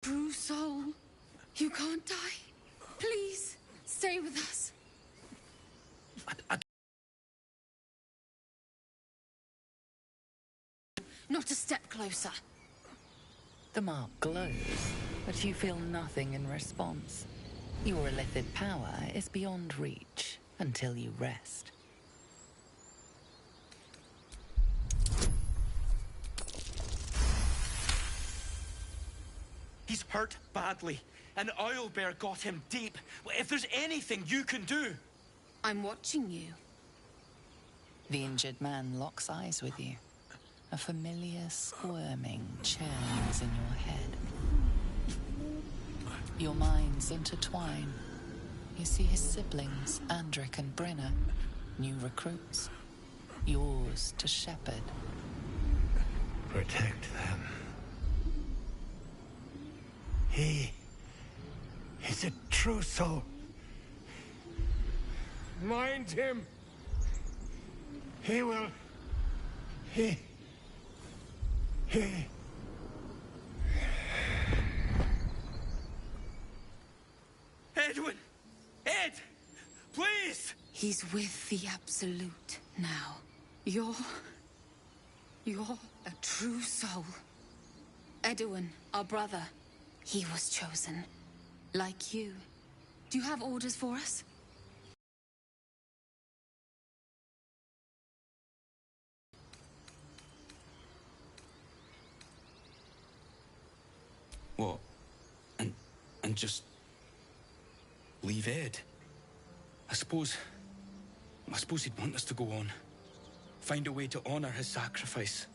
true soul. You can't die. Please, stay with us. Not a step closer. The mark glows, but you feel nothing in response. Your illithid power is beyond reach until you rest. He's hurt badly. An owlbear got him deep. If there's anything you can do... I'm watching you. The injured man locks eyes with you. A familiar squirming churns in your head. Your minds intertwine. You see his siblings, Andric and Brenna, new recruits. Yours to shepherd. Protect them. He's a true soul. Mind him. He will... He... Edwin! Ed! Please! He's with the Absolute now. You're a true soul. Edwin, our brother, he was chosen. Like you. Do you have orders for us? What? And just... leave Ed? I suppose he'd want us to go on. Find a way to honor his sacrifice.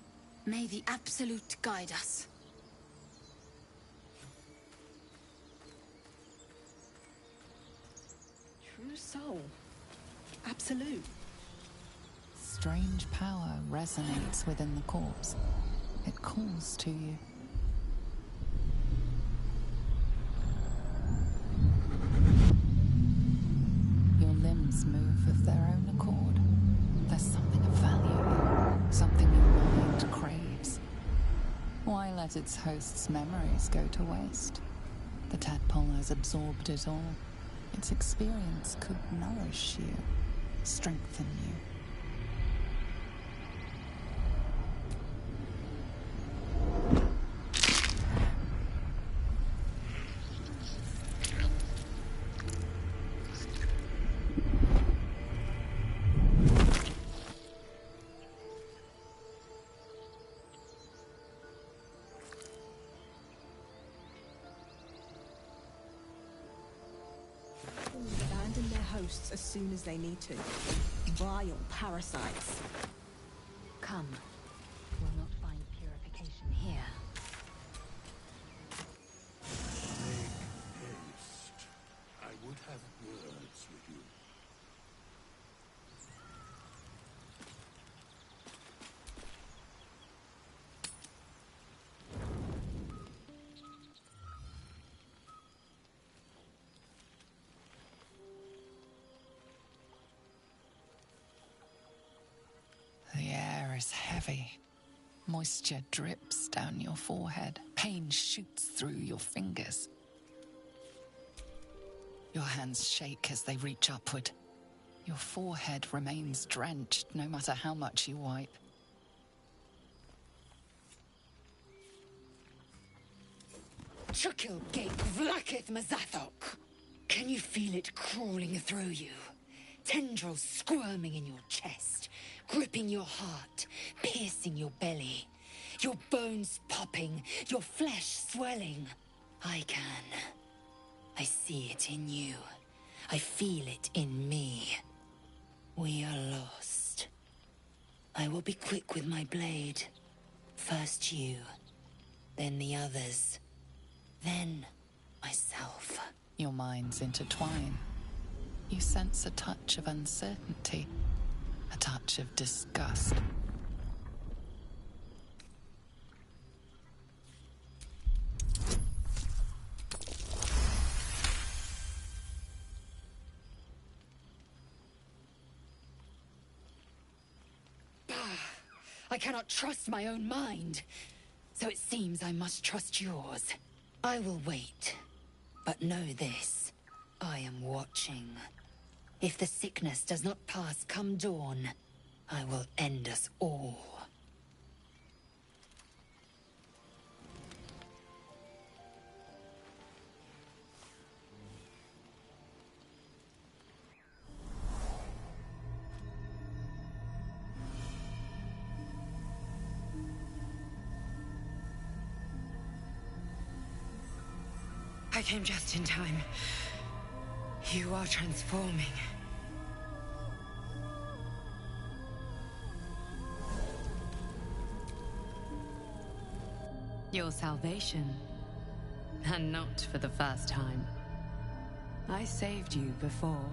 May the Absolute guide us. True soul. Absolute. Strange power resonates within the corpse. It calls to you. Your limbs move of their own accord. There's something of value, something your mind craves. Why let its host's memories go to waste? The tadpole has absorbed it all. Its experience could nourish you, strengthen you. Abandon their hosts as soon as they need to. Vile parasites. Come. We'll not find purification here. Make haste. I would have words with you. The air is heavy. Moisture drips down your forehead. Pain shoots through your fingers. Your hands shake as they reach upward. Your forehead remains drenched no matter how much you wipe. Chukil Gate Vlakith Mazathok. Can you feel it crawling through you? Tendrils squirming in your chest, gripping your heart, piercing your belly. Your bones popping, your flesh swelling. I can. I see it in you. I feel it in me. We are lost. I will be quick with my blade. First you, then the others, then myself. Your minds intertwine. You sense a touch of uncertainty, a touch of disgust. I cannot trust my own mind, so it seems I must trust yours. I will wait. But know this. I am watching. If the sickness does not pass come dawn, I will end us all. I came just in time. You are transforming. Your salvation. And not for the first time. I saved you before.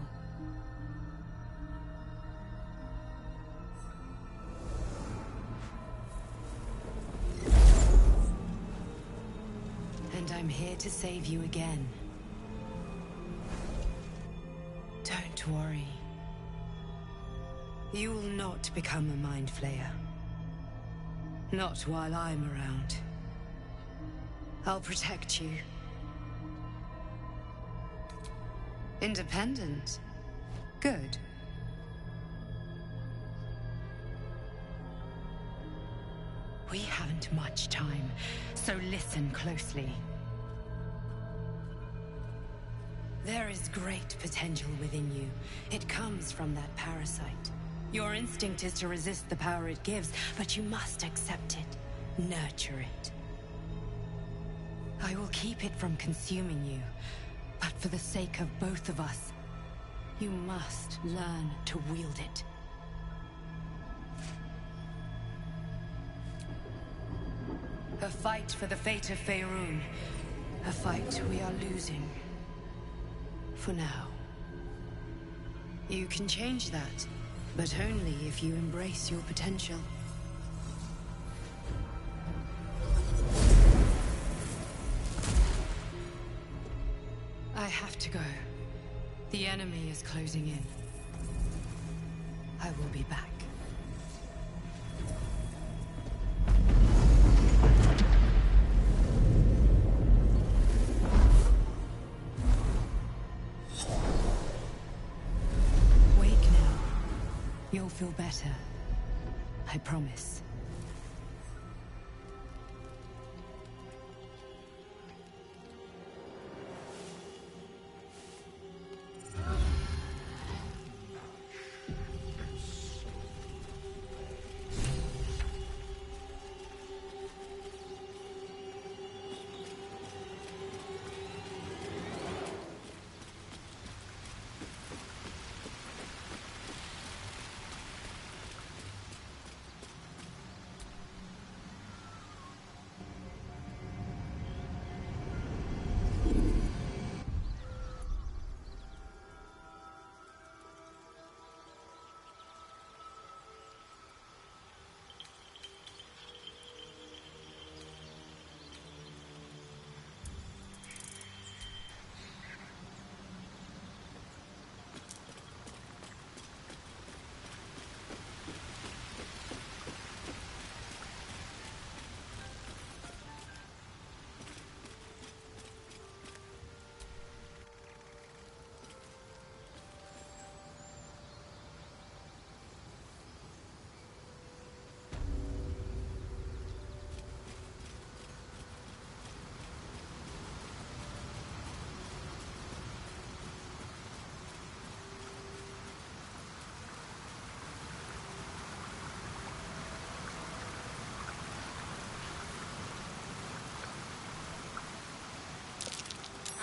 And I'm here to save you again. Don't worry. You will not become a Mind Flayer. Not while I'm around. I'll protect you. Independent. Good. We haven't much time, so listen closely. There is great potential within you. It comes from that parasite. Your instinct is to resist the power it gives, but you must accept it. Nurture it. I will keep it from consuming you, but for the sake of both of us, you must learn to wield it. A fight for the fate of Faerun. A fight we are losing. For now. You can change that, but only if you embrace your potential. I have to go. The enemy is closing in. I will be back. Wake now. You'll feel better. I promise.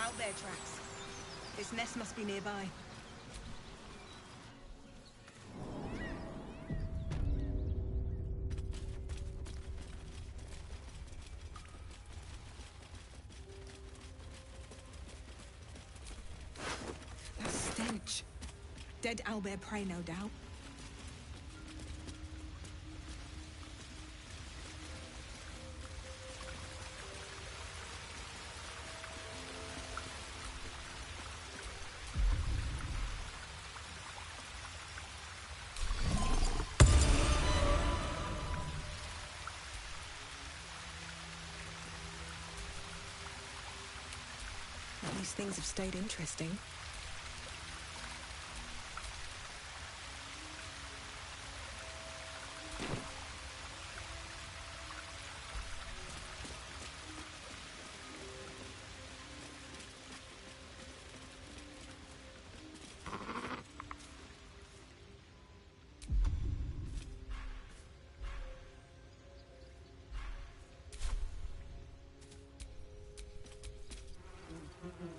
Out there, tracks. This nest must be nearby. That stench. Dead owlbear prey, no doubt. least things have stayed interesting.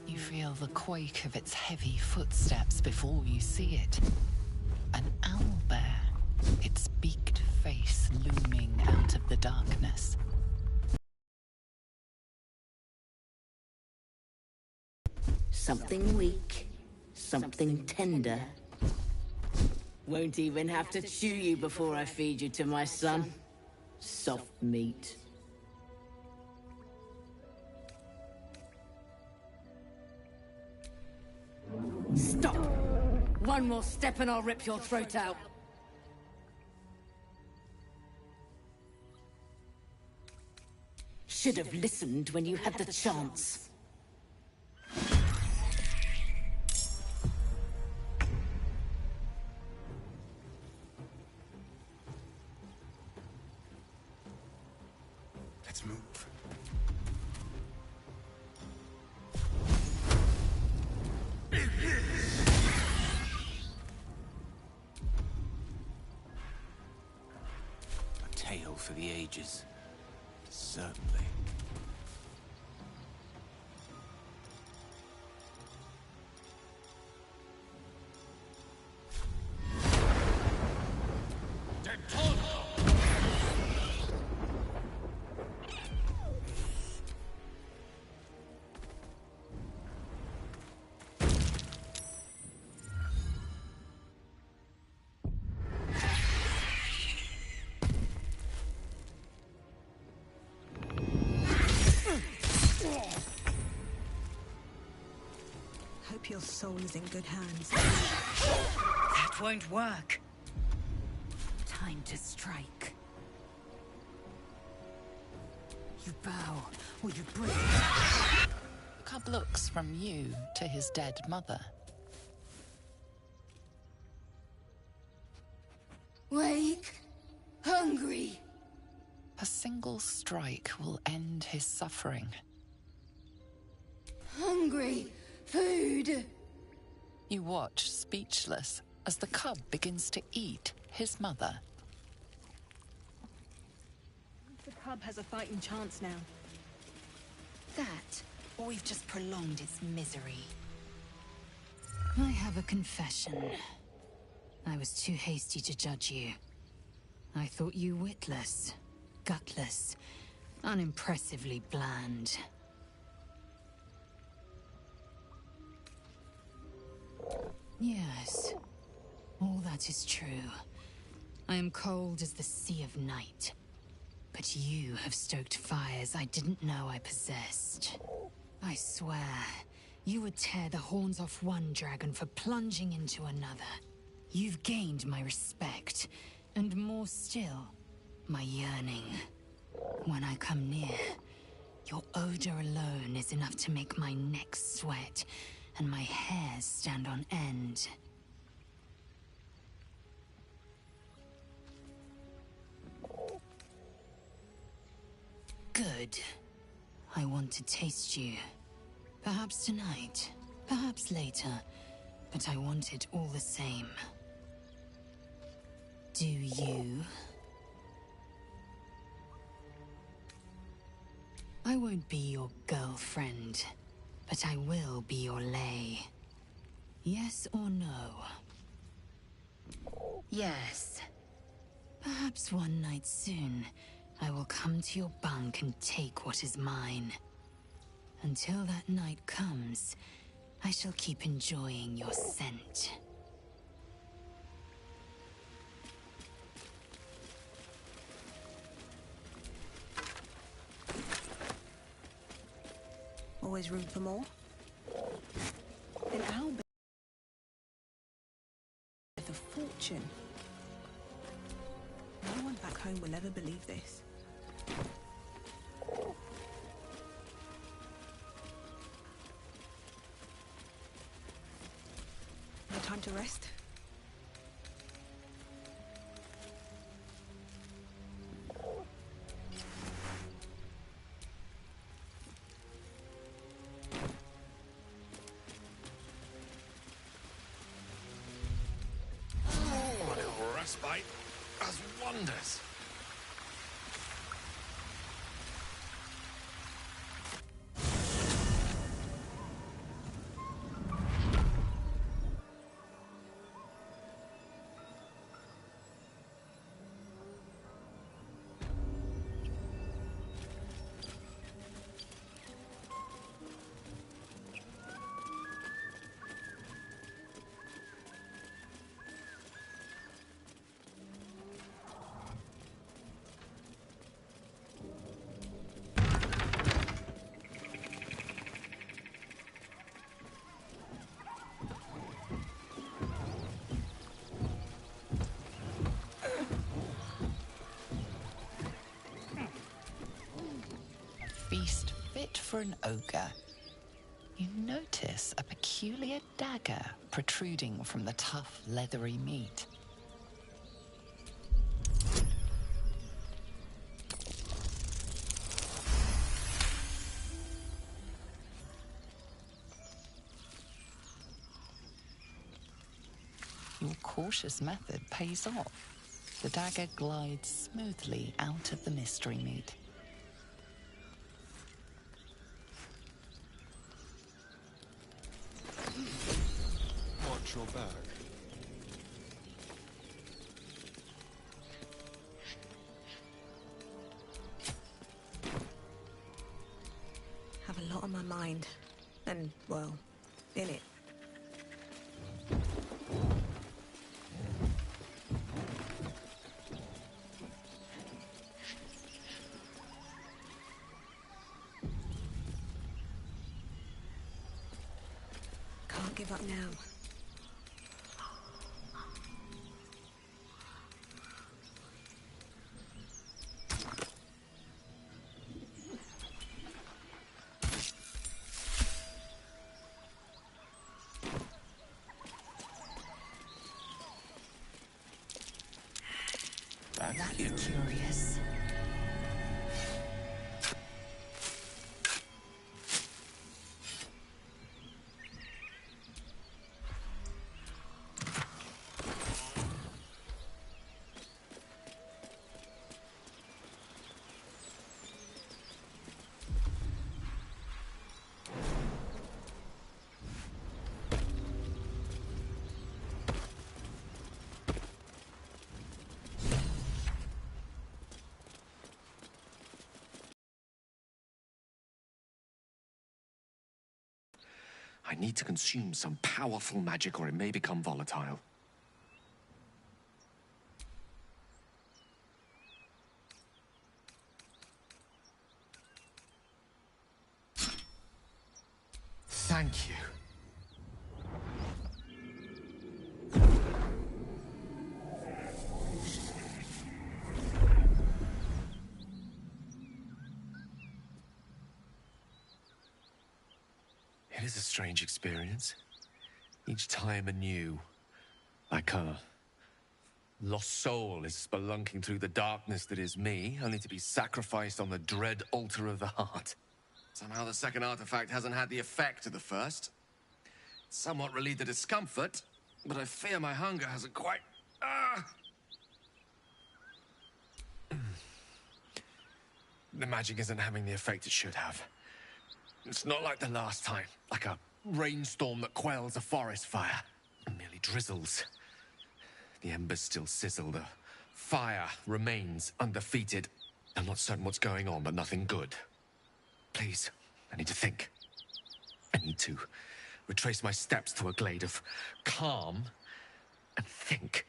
You feel the quake of its heavy footsteps before you see it. An owlbear, its beaked face looming out of the darkness. Something weak, something tender. Won't even have to chew you before I feed you to my son. Soft meat. Stop! One more step and I'll rip your throat out. Should have listened when you had the chance. Let's move. A tale for the ages. Certainly. Hope your soul is in good hands. That won't work. Time to strike. You bow, or you break. Cub looks from you to his dead mother. Wake. Hungry. A single strike will end his suffering. Hungry. Food. You watch, speechless, as the cub begins to eat his mother. The cub has a fighting chance now. That, or we've just prolonged its misery. I have a confession. I was too hasty to judge you. I thought you witless, gutless, unimpressively bland. Yes, all that is true. I am cold as the sea of night. But you have stoked fires I didn't know I possessed. I swear, you would tear the horns off one dragon for plunging into another. You've gained my respect, and more still, my yearning. When I come near, your odor alone is enough to make my neck sweat and my hairs stand on end. Good. I want to taste you. Perhaps tonight, perhaps later, but I want it all the same. Do you? I won't be your girlfriend, but I will be your lay. Yes or no? Yes. Perhaps one night soon, I will come to your bunk and take what is mine. Until that night comes, I shall keep enjoying your scent. Always room for more? An owl with a fortune. No one back home will ever believe this. to rest. Oh, a little respite does wonders. Feast fit for an ogre. You notice a peculiar dagger protruding from the tough, leathery meat. Your cautious method pays off. The dagger glides smoothly out of the mystery meat. Watch your back. Have a lot on my mind. And, well, in it. Can't give up now. That's curious. I need to consume some powerful magic or it may become volatile. Thank you. It is a strange experience. Each time anew. Like a lost soul is spelunking through the darkness that is me, only to be sacrificed on the dread altar of the heart. Somehow the second artifact hasn't had the effect of the first. Somewhat relieved the discomfort, but I fear my hunger hasn't quite... The magic isn't having the effect it should have. It's not like the last time, like a rainstorm that quells a forest fire. It merely drizzles. The embers still sizzle, the fire remains undefeated. I'm not certain what's going on, but nothing good. Please, I need to think. I need to retrace my steps to a glade of calm and think.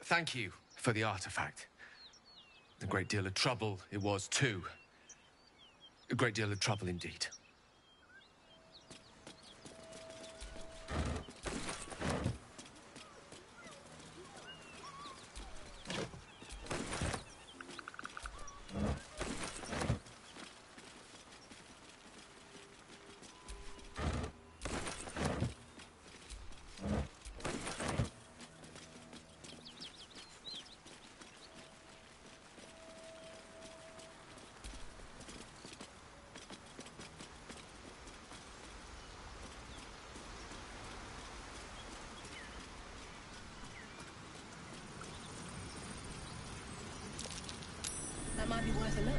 Thank you for the artifact. A great deal of trouble it was too. A great deal of trouble indeed. That might be worth a look.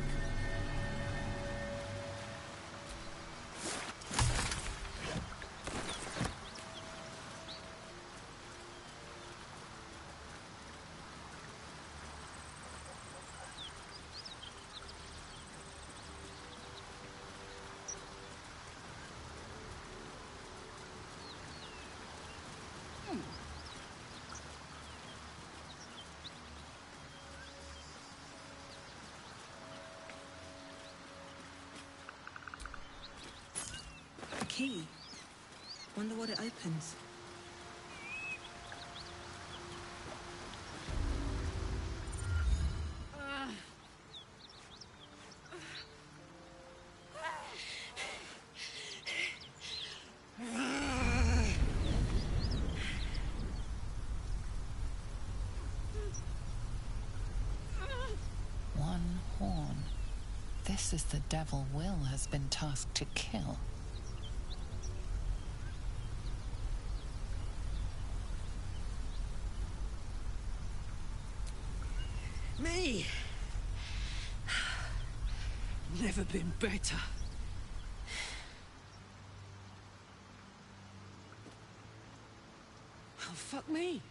Key. Wonder what it opens. One horn. This is the devil Will has been tasked to kill. Me? Never been better. Oh, fuck me.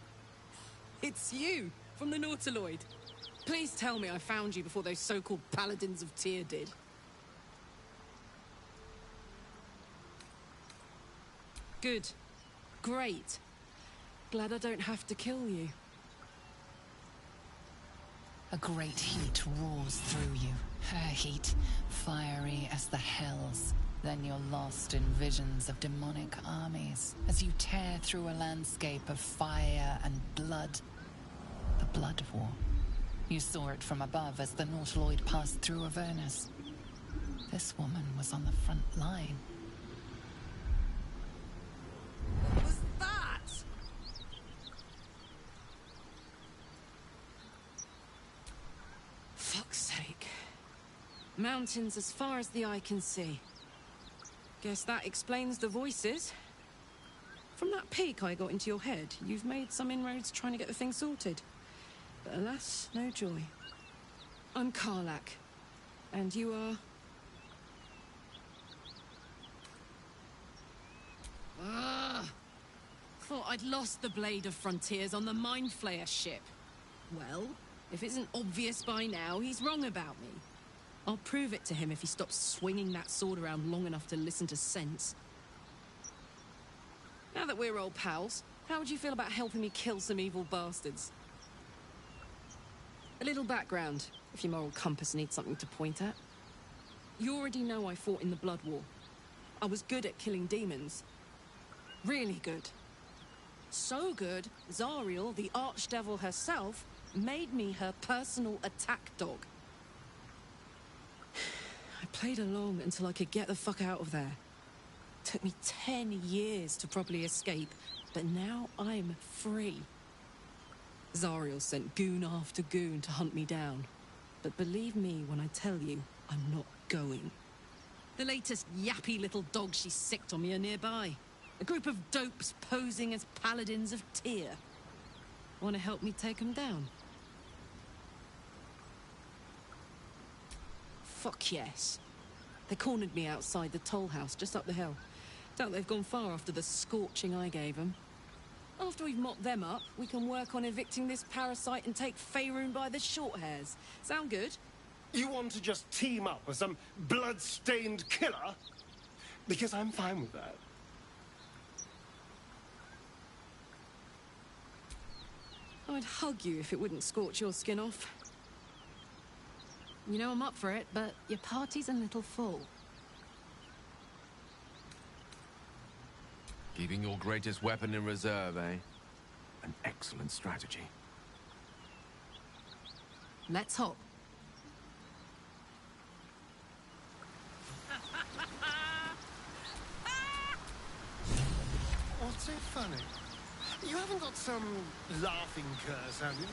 It's you, from the Nautiloid. Please tell me I found you before those so-called Paladins of Tyr did. Good. Great. Glad I don't have to kill you. A great heat roars through you. Her heat, fiery as the hells. Then you're lost in visions of demonic armies as you tear through a landscape of fire and blood. The Blood War. You saw it from above as the Nautiloid passed through Avernus. This woman was on the front line. What was that? Fuck's sake. Mountains as far as the eye can see. Guess that explains the voices. From that peek I got into your head, you've made some inroads trying to get the thing sorted. But alas, no joy. I'm Karlak. And you are... Thought I'd lost the Blade of Frontiers on the Mind Flayer ship. Well, if it isn't obvious by now, he's wrong about me. I'll prove it to him if he stops swinging that sword around long enough to listen to sense. Now that we're old pals, how would you feel about helping me kill some evil bastards? A little background, if your moral compass needs something to point at. You already know I fought in the Blood War. I was good at killing demons. Really good. So good, Zariel, the Archdevil herself, made me her personal attack dog. I played along until I could get the fuck out of there. Took me 10 years to properly escape, but now I'm free. Zariel sent goon after goon to hunt me down. But believe me when I tell you, I'm not going. The latest yappy little dogs she sicked on me are nearby. A group of dopes posing as Paladins of Tyr. Want to help me take them down? Fuck yes. They cornered me outside the toll house just up the hill. Doubt they've gone far after the scorching I gave them. After we've mopped them up, we can work on evicting this parasite and take Faerun by the short hairs. Sound good? You want to just team up with some blood-stained killer? Because I'm fine with that. I'd hug you if it wouldn't scorch your skin off. You know I'm up for it, but your party's a little full. Keeping your greatest weapon in reserve, eh? An excellent strategy. Let's hop. What's so funny? You haven't got some laughing curse, have you?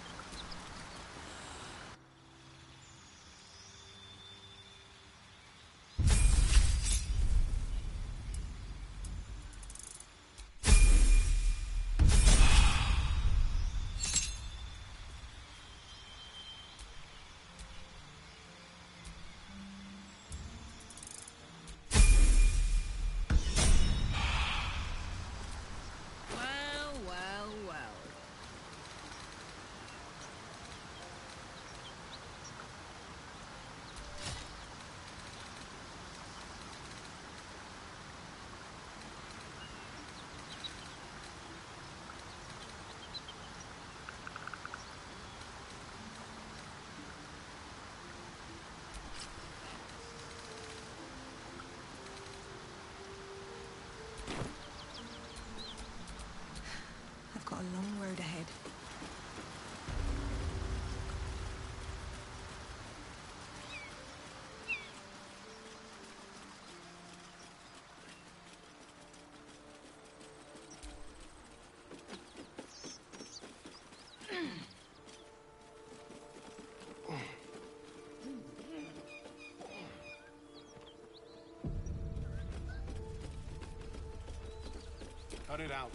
Cut it out.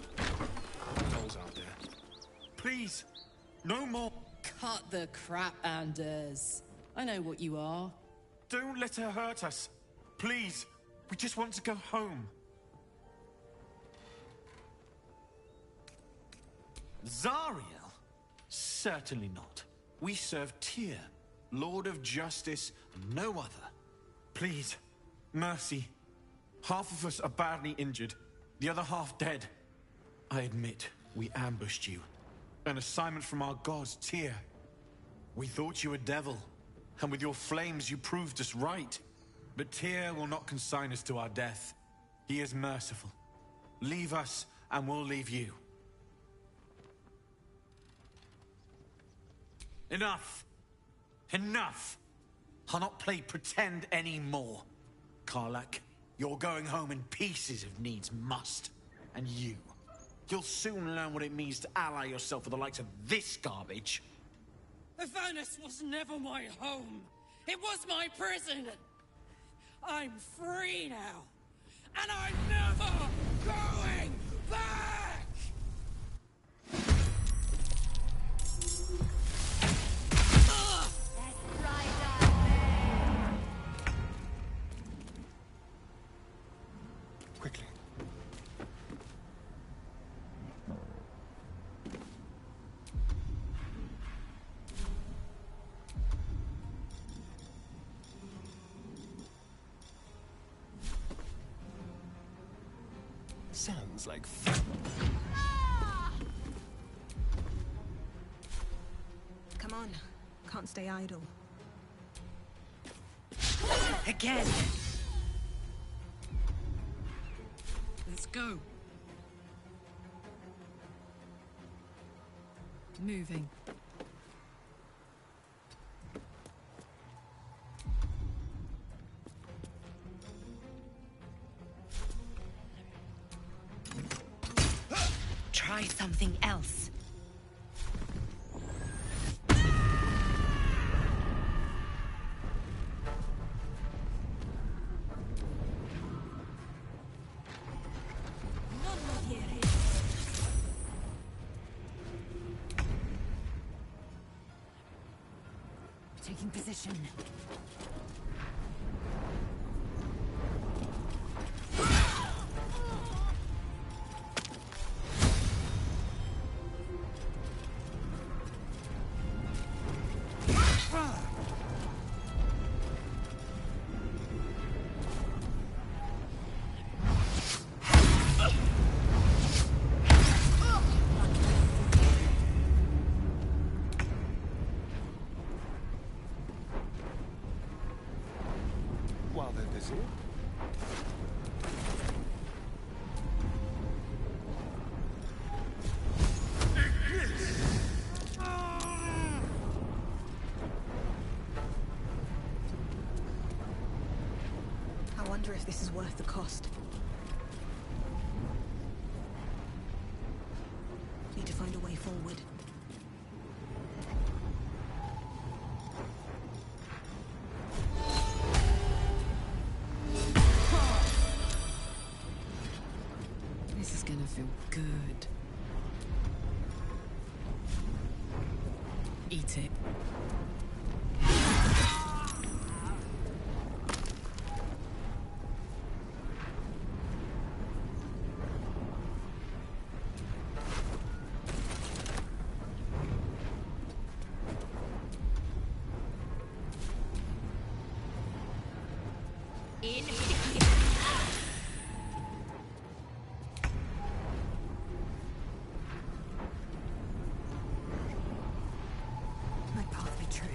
Holes out there. Please, no more. Cut the crap, Anders. I know what you are. Don't let her hurt us. Please, we just want to go home. Zariel? Certainly not. We serve Tyr, Lord of Justice, and no other. Please, mercy. Half of us are badly injured, the other half dead. I admit, we ambushed you. An assignment from our gods, Tyr. We thought you a devil, and with your flames you proved us right. But Tyr will not consign us to our death. He is merciful. Leave us, and we'll leave you. Enough! Enough! I'll not play pretend anymore. Karlak, you're going home in pieces if needs must. And you'll soon learn what it means to ally yourself with the likes of this garbage. Vanis was never my home. It was my prison. I'm free now. And I'm never going back! Quickly. Sounds like fun. Come on. Can't stay idle. Again! Let's go. Moving. Try something else. Taking position. While they're busy. I wonder if this is worth the cost. Need to find a way forward. This is gonna feel good. Eat it. My path be true.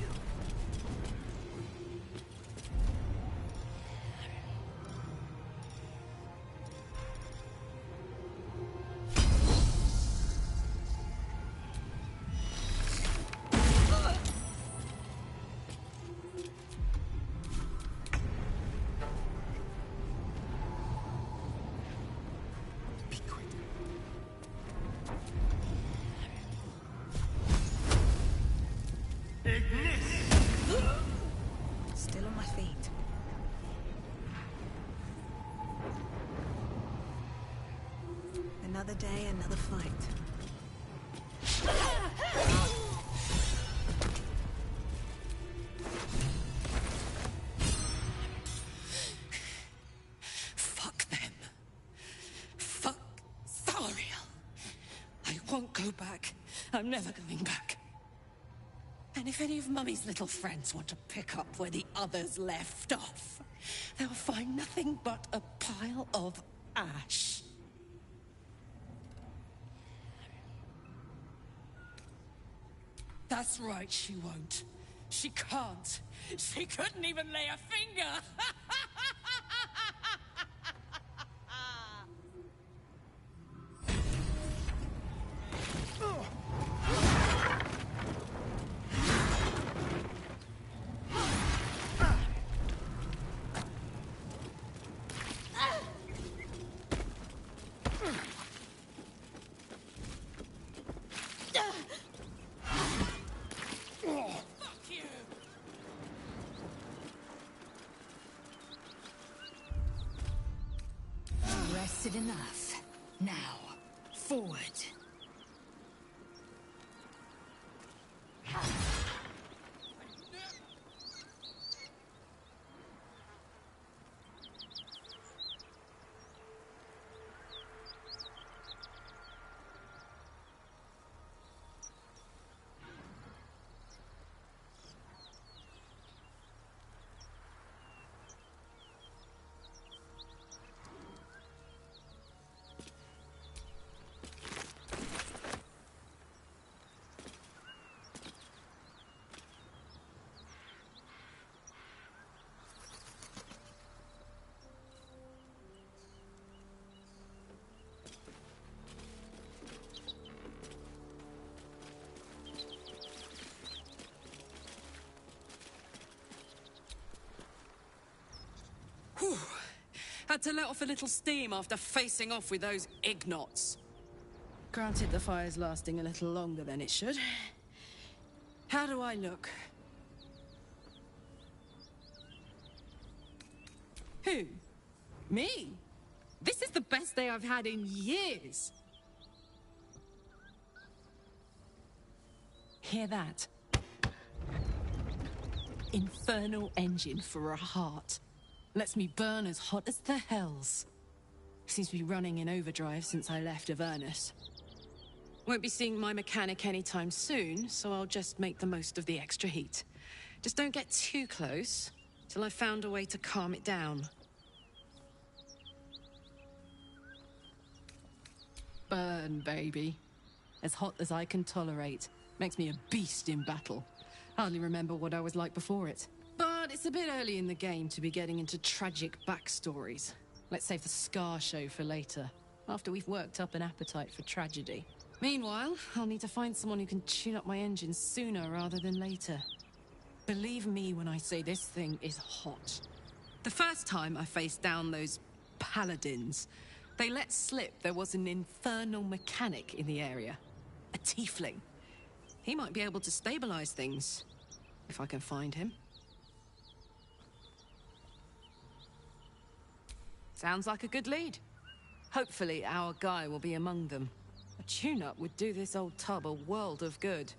Be quick. Still on my feet. Another day, another fight. Fuck them. Fuck Thariel. I won't go back. I'm never going back. And if any of Mummy's little friends want to pick up where the others left off, they'll find nothing but a pile of ash. That's right, she won't. She can't. She couldn't even lay a finger. Rested enough. Now, forward. Whew. Had to let off a little steam after facing off with those Ignots. Granted, the fire's lasting a little longer than it should. How do I look? Who? Me? This is the best day I've had in years. Hear that? Infernal engine for a heart. Lets me burn as hot as the hells. Seems to be running in overdrive since I left Avernus. Won't be seeing my mechanic anytime soon, so I'll just make the most of the extra heat. Just don't get too close, till I've found a way to calm it down. Burn, baby. As hot as I can tolerate. Makes me a beast in battle. Hardly remember what I was like before it. But it's a bit early in the game to be getting into tragic backstories. Let's save the Scar show for later, after we've worked up an appetite for tragedy. Meanwhile, I'll need to find someone who can tune up my engine sooner rather than later. Believe me when I say this thing is hot. The first time I faced down those paladins, they let slip there was an infernal mechanic in the area. A tiefling. He might be able to stabilize things, if I can find him. Sounds like a good lead. Hopefully our guy will be among them. A tune-up would do this old tub a world of good.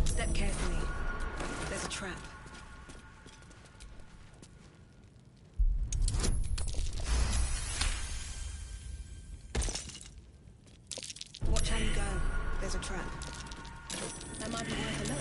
Step carefully. There's a trap. Watch how you go. There's a trap. That might be worth a look.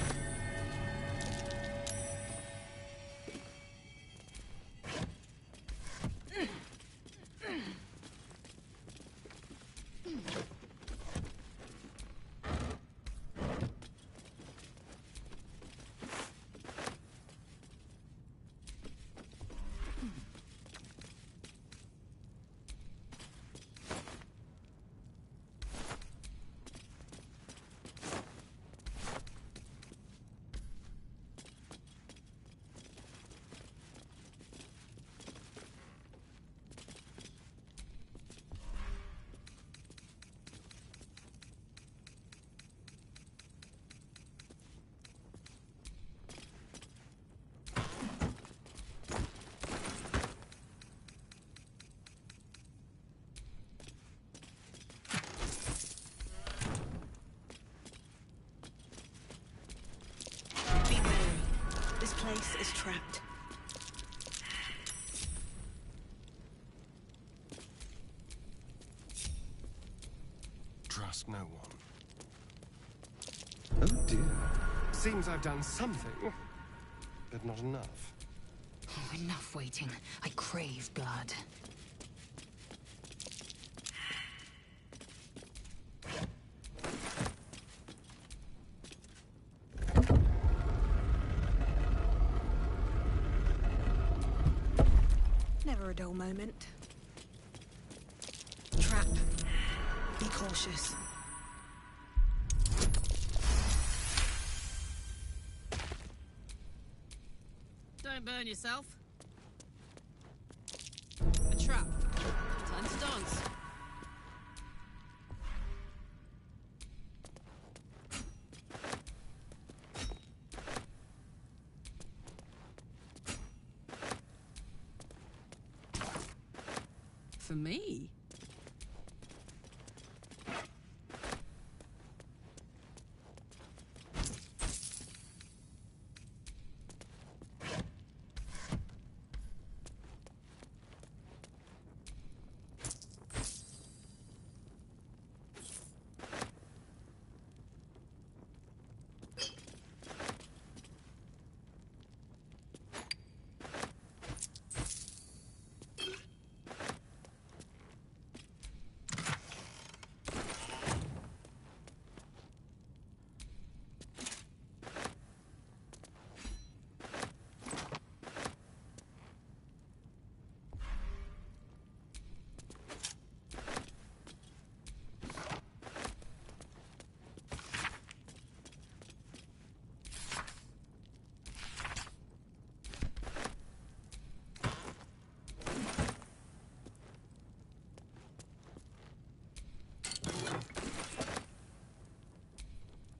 place is trapped. Trust no one. Oh dear. Seems I've done something, but not enough. Oh, enough waiting. I crave blood. Never a dull moment. Trap. Be cautious. Don't burn yourself. A trap. Time to dance. For me?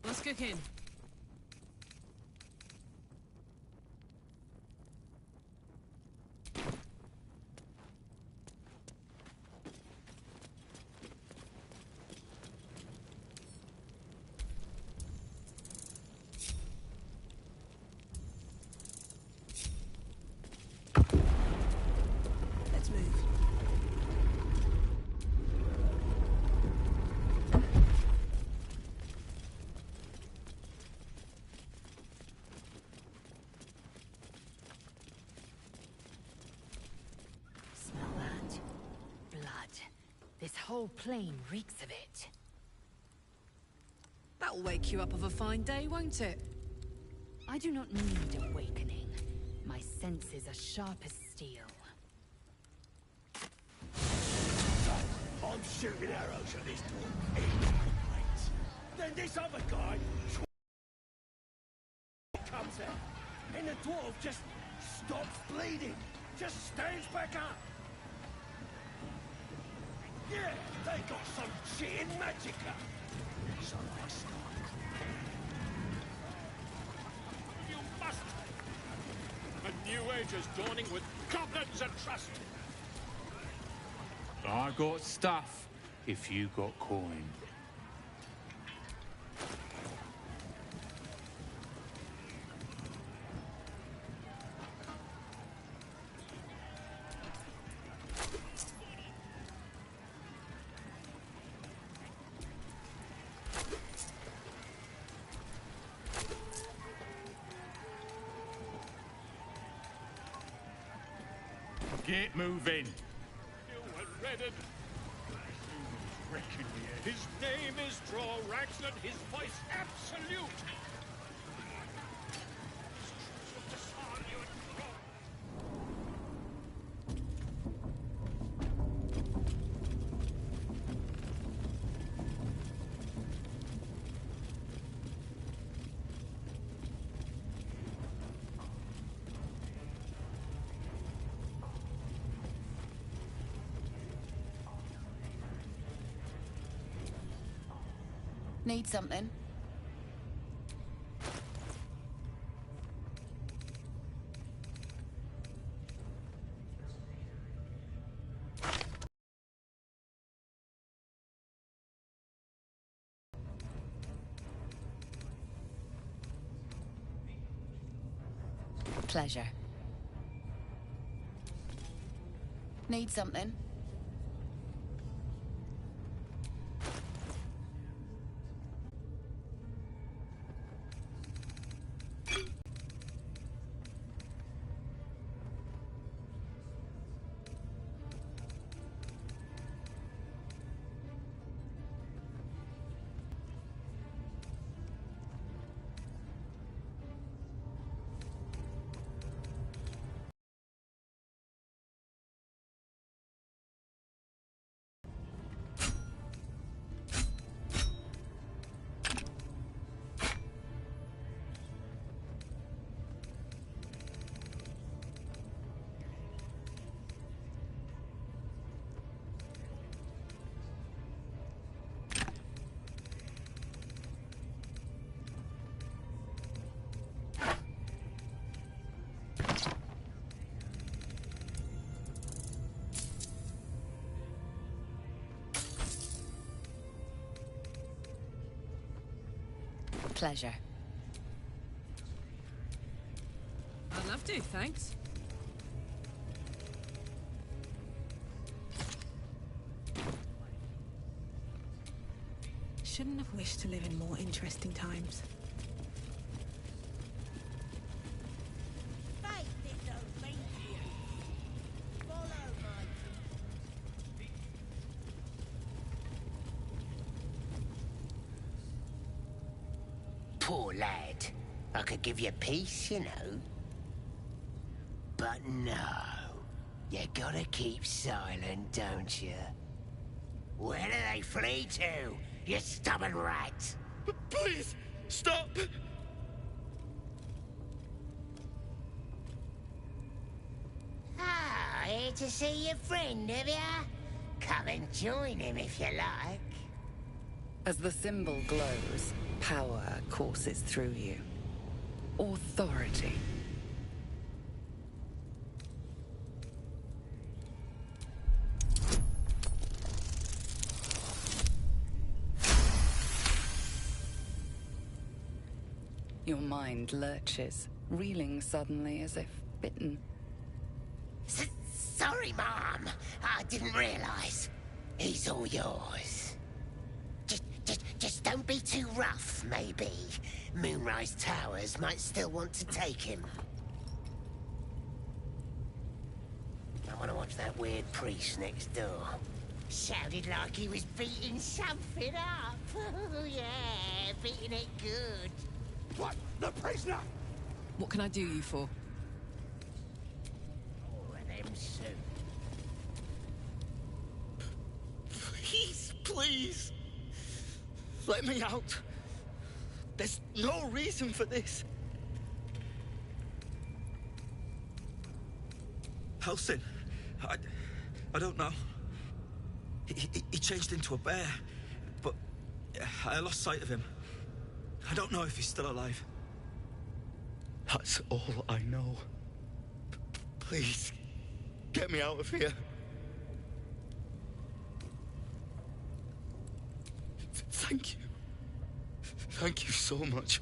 What's cooking? Let's move. Smell that? Blood. This whole plain reeks of it. That'll wake you up of a fine day, won't it? I do not need awakening. My senses are sharp as steel. I'm shooting arrows at this dwarf. Right. Then this other guy comes out, and the dwarf just stops bleeding, just stands back up. Yeah, they got some shit in magicka. So I start. You must. A new age is dawning with goblins and trust. I got stuff if you got coin. Get moving. New and redded. Reckon we had. His name is Drorax and his voice absolute. Need something? Pleasure. Need something? Pleasure. I'd love to, thanks. Shouldn't have wished to live in more interesting times. Poor lad. I could give you peace, you know. But no. You gotta keep silent, don't you? Where do they flee to, you stubborn rat? Please, stop! Ah, here to see your friend, have ya? Come and join him if you like. As the symbol glows, power courses through you. Authority. Your mind lurches, reeling suddenly as if bitten. Sorry, Mom. I didn't realize. He's all yours. Just don't be too rough, maybe. Moonrise Towers might still want to take him. I want to watch that weird priest next door. Sounded like he was beating something up. Oh, yeah, beating it good. What? The prisoner? What can I do you for? More of them soon. Please, please. Let me out. There's no reason for this. Halsin, I don't know. He changed into a bear, but I lost sight of him. I don't know if he's still alive. That's all I know. Please, get me out of here. Thank you. Thank you so much.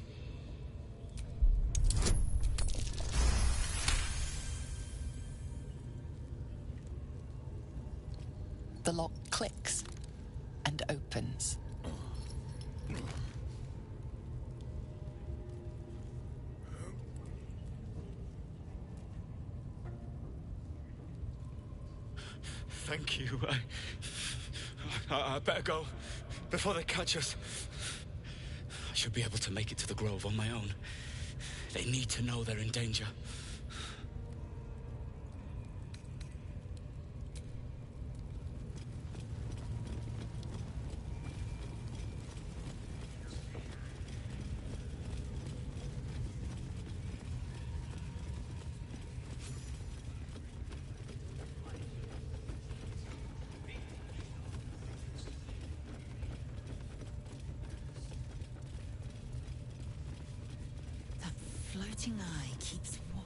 The lock clicks and opens. Thank you. I better go before they catch us. I should be able to make it to the Grove on my own. They need to know they're in danger. Floating eye keeps watch.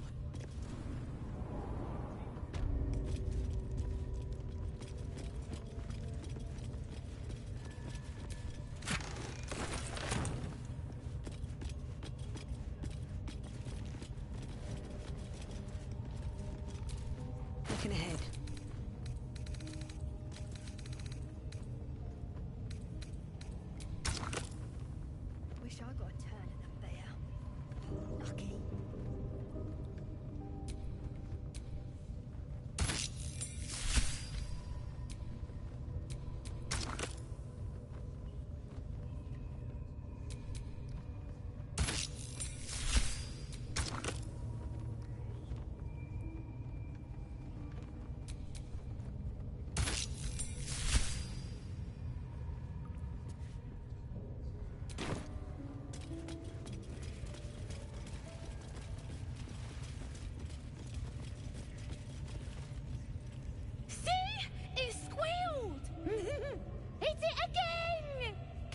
Looking ahead. Wish I got a turn at the bear. Lucky.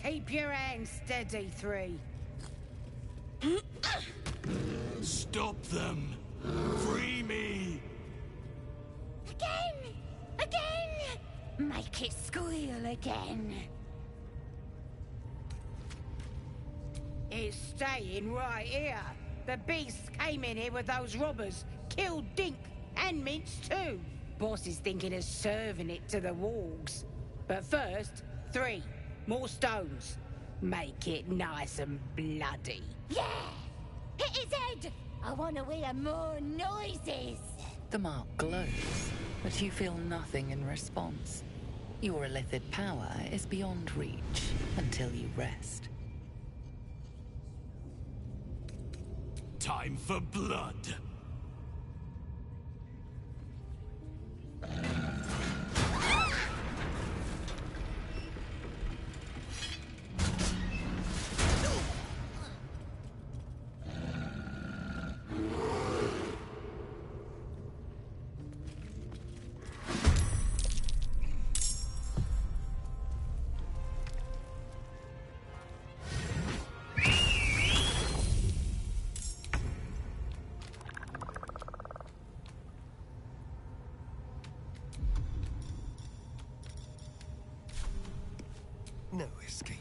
Keep your hands steady, 3. Stop them! Free me! Again! Again! Make it squeal again. It's staying right here. The beasts came in here with those robbers, killed Dink and Mince too. Boss is thinking of serving it to the wargs. But first, 3 more stones. Make it nice and bloody. Yeah! Hit his head! I want to hear more noises. The mark glows, but you feel nothing in response. Your illithid power is beyond reach until you rest. Time for blood! No escape.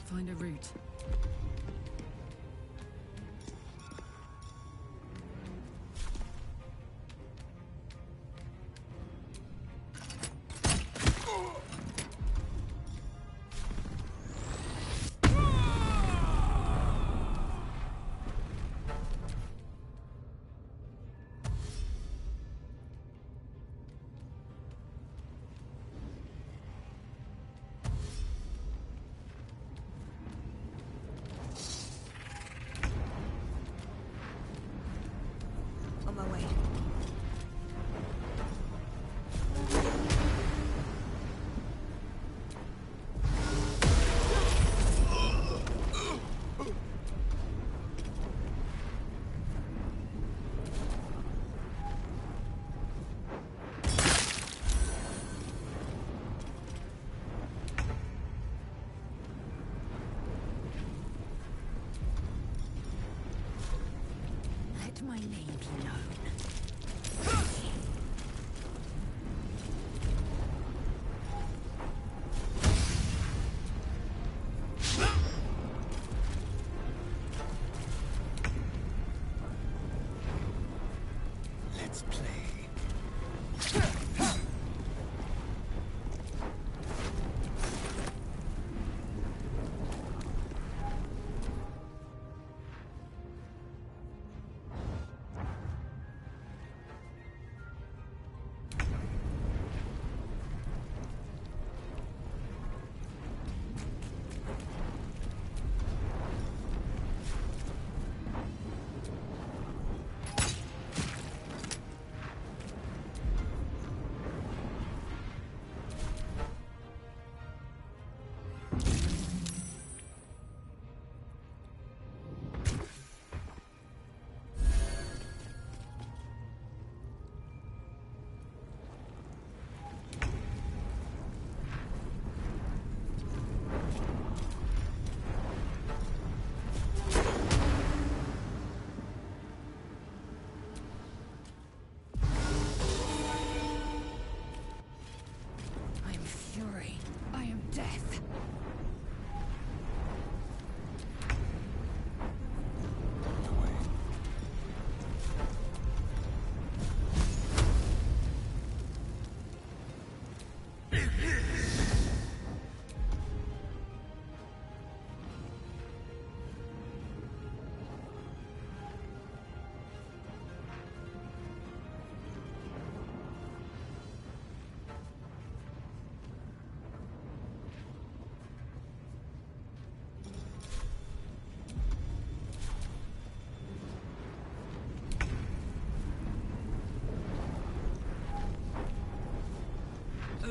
Find a route. On my way. Let my name be known. Let's play.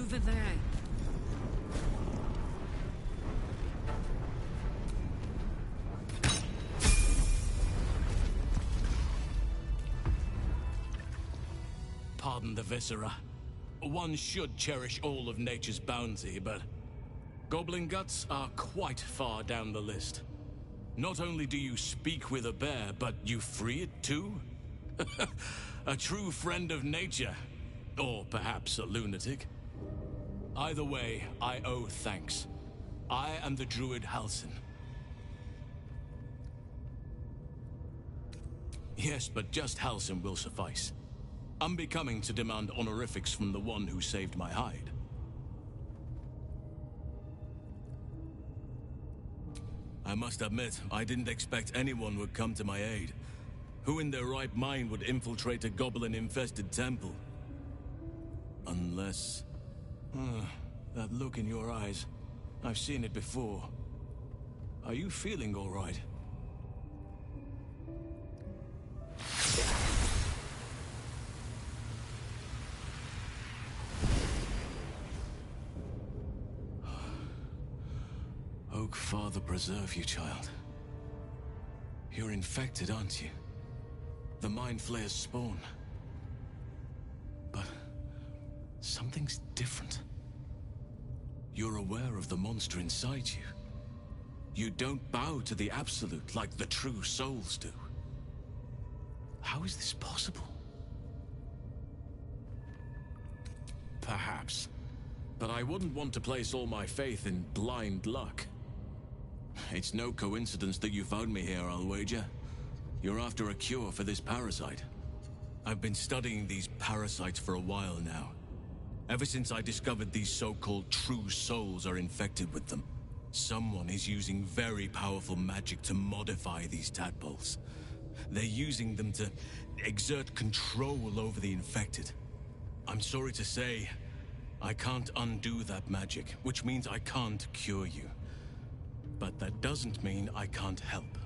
over there. Pardon the viscera. One should cherish all of nature's bounty, but goblin guts are quite far down the list. Not only do you speak with a bear, but you free it too? A true friend of nature. Or perhaps a lunatic. Either way, I owe thanks. I am the druid Halsin. Yes, but just Halsin will suffice. Unbecoming to demand honorifics from the one who saved my hide. I must admit, I didn't expect anyone would come to my aid. Who in their right mind would infiltrate a goblin-infested temple? Unless... that look in your eyes. I've seen it before. Are you feeling all right? Oak Father preserve you, child. You're infected, aren't you? The Mind Flayer's spawn. But something's different. You're aware of the monster inside you. You don't bow to the Absolute like the true souls do. How is this possible? Perhaps. But I wouldn't want to place all my faith in blind luck. It's no coincidence that you found me here, I'll wager. You're after a cure for this parasite. I've been studying these parasites for a while now. Ever since I discovered these so-called true souls are infected with them. Someone is using very powerful magic to modify these tadpoles. They're using them to exert control over the infected. I'm sorry to say, I can't undo that magic, which means I can't cure you. But that doesn't mean I can't help.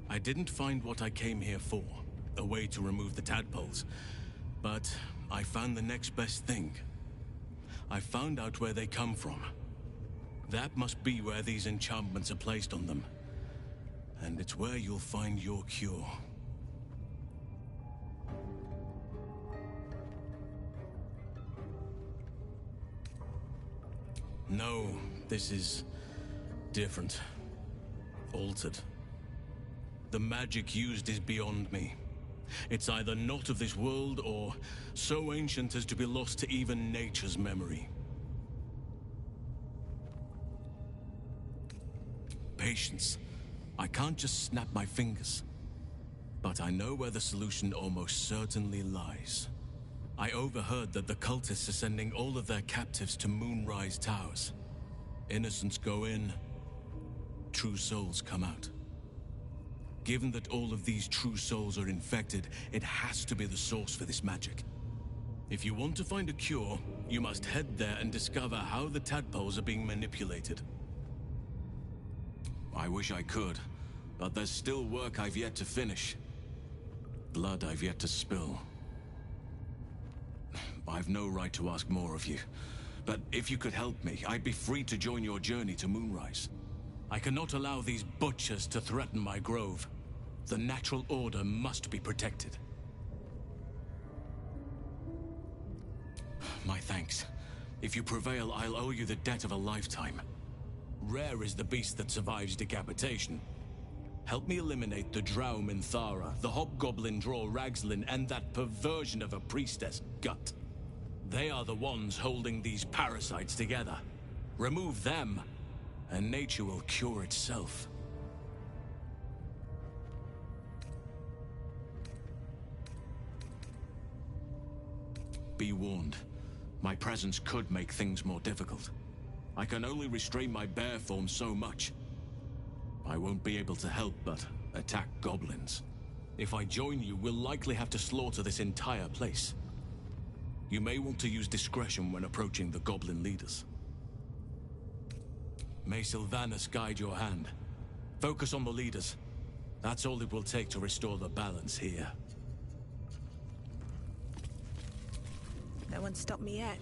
I didn't find what I came here for, a way to remove the tadpoles, but I found the next best thing. I found out where they come from. That must be where these enchantments are placed on them. And it's where you'll find your cure. No, this is different. Altered. The magic used is beyond me. It's either not of this world or so ancient as to be lost to even nature's memory. Patience. I can't just snap my fingers. But I know where the solution almost certainly lies. I overheard that the cultists are sending all of their captives to Moonrise Towers. Innocents go in, true souls come out. Given that all of these true souls are infected, it has to be the source for this magic. If you want to find a cure, you must head there and discover how the tadpoles are being manipulated. I wish I could, but there's still work I've yet to finish. Blood I've yet to spill. I've no right to ask more of you, but if you could help me, I'd be free to join your journey to Moonrise. I cannot allow these butchers to threaten my grove. The natural order must be protected. My thanks. If you prevail, I'll owe you the debt of a lifetime. Rare is the beast that survives decapitation. Help me eliminate the Drow Minthara, the Hobgoblin Draw Ragslin, and that perversion of a priestess, Gut. They are the ones holding these parasites together. Remove them, and nature will cure itself. Be warned. My presence could make things more difficult. I can only restrain my bear form so much. I won't be able to help but attack goblins. If I join you, we'll likely have to slaughter this entire place. You may want to use discretion when approaching the goblin leaders. May Sylvanas guide your hand. Focus on the leaders. That's all it will take to restore the balance here. No one stopped me yet.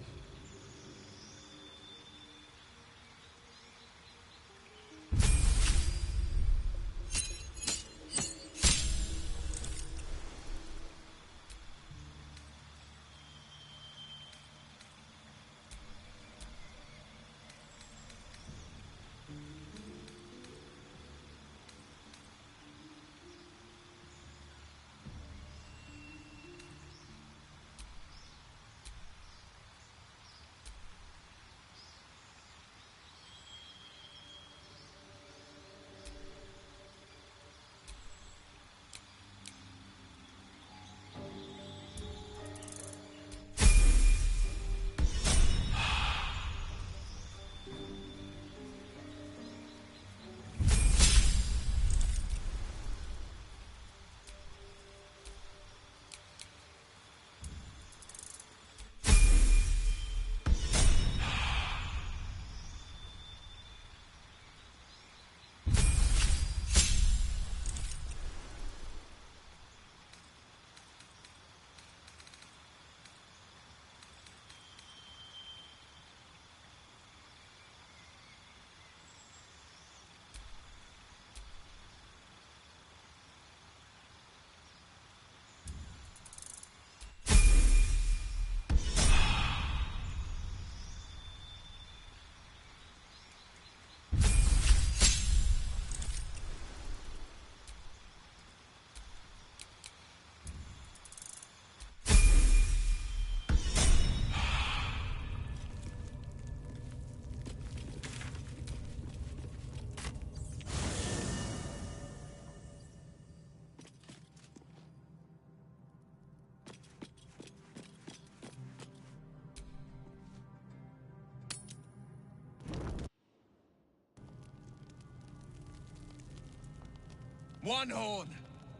One horn.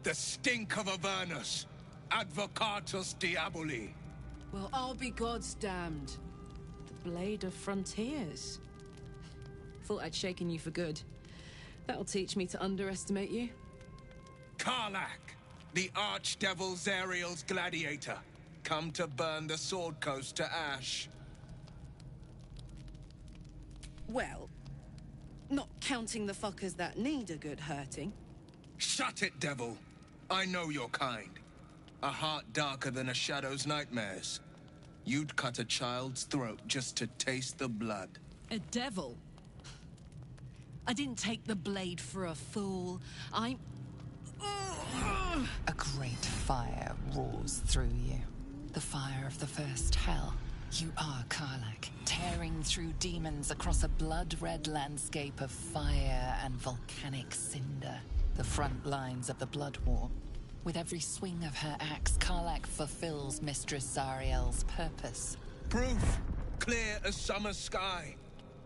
The stink of Avernus. Advocatus Diaboli. Well, I'll be God's damned. The Blade of Frontiers. Thought I'd shaken you for good. That'll teach me to underestimate you. Karlach, the Archdevil Zariel's gladiator. Come to burn the Sword Coast to ash. Well, not counting the fuckers that need a good hurting. Shut it, devil. I know your kind. A heart darker than a shadow's nightmares. You'd cut a child's throat just to taste the blood. A devil? I didn't take the blade for a fool. I'm... A great fire roars through you. The fire of the first hell. You are Karlach, tearing through demons across a blood-red landscape of fire and volcanic cinder. The front lines of the Blood War. With every swing of her axe, Karlach fulfills Mistress Zariel's purpose. Proof! Clear as summer sky.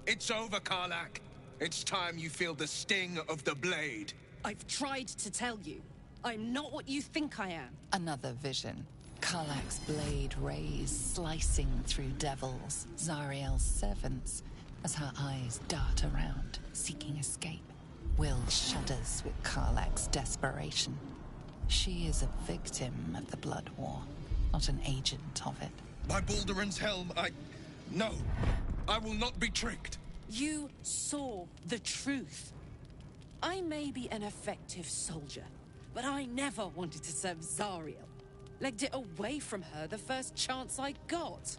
It's over, Karlach. It's time you feel the sting of the blade. I've tried to tell you. I'm not what you think I am. Another vision. Karlach's blade rays slicing through devils, Zariel's servants, as her eyes dart around, seeking escape. Will shudders with Karlach's desperation. She is a victim of the Blood War, not an agent of it. By Balduran's helm, No, I will not be tricked. You saw the truth. I may be an effective soldier, but I never wanted to serve Zariel. Legged it away from her the first chance I got.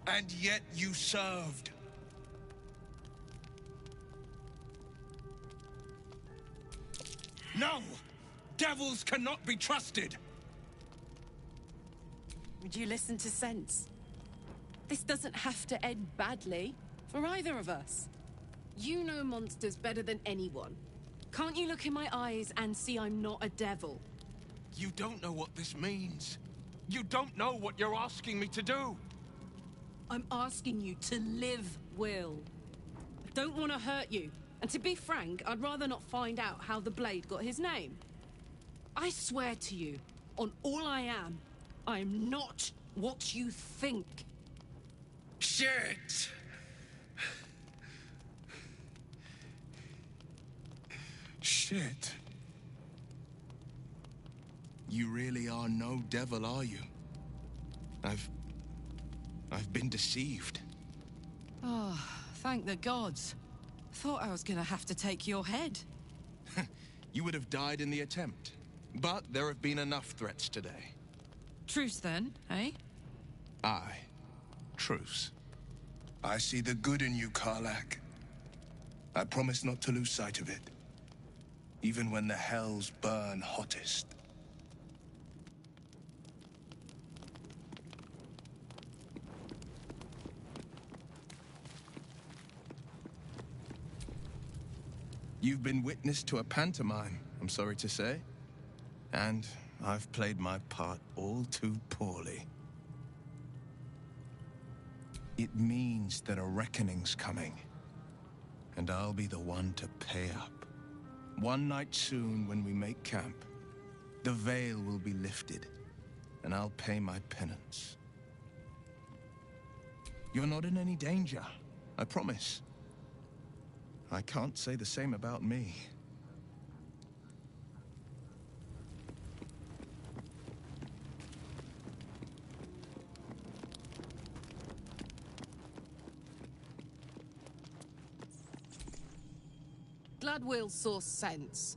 And yet you served. No! Devils cannot be trusted! Would you listen to sense? This doesn't have to end badly for either of us. You know monsters better than anyone. Can't you look in my eyes and see I'm not a devil? You don't know what this means. You don't know what you're asking me to do. I'm asking you to live, Will. I don't want to hurt you. And to be frank, I'd rather not find out how the Blade got his name. I swear to you, on all I am not what you think. Shit! Shit. You really are no devil, are you? I've been deceived. Oh, thank the gods. Thought I was gonna have to take your head. You would have died in the attempt. But there have been enough threats today. Truce then, eh? Aye. Truce. I see the good in you, Karlach. I promise not to lose sight of it. Even when the hells burn hottest. You've been witness to a pantomime, I'm sorry to say. And I've played my part all too poorly. It means that a reckoning's coming. And I'll be the one to pay up. One night soon, when we make camp, the veil will be lifted, and I'll pay my penance. You're not in any danger, I promise. I can't say the same about me. Glad Will saw sense.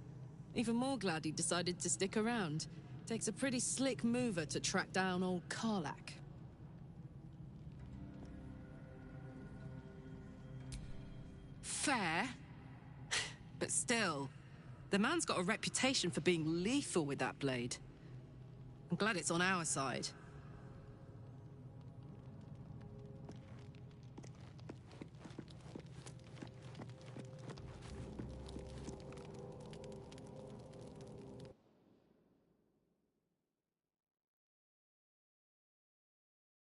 Even more glad he decided to stick around. Takes a pretty slick mover to track down old Karlach. Fair. But still, the man's got a reputation for being lethal with that blade. I'm glad it's on our side.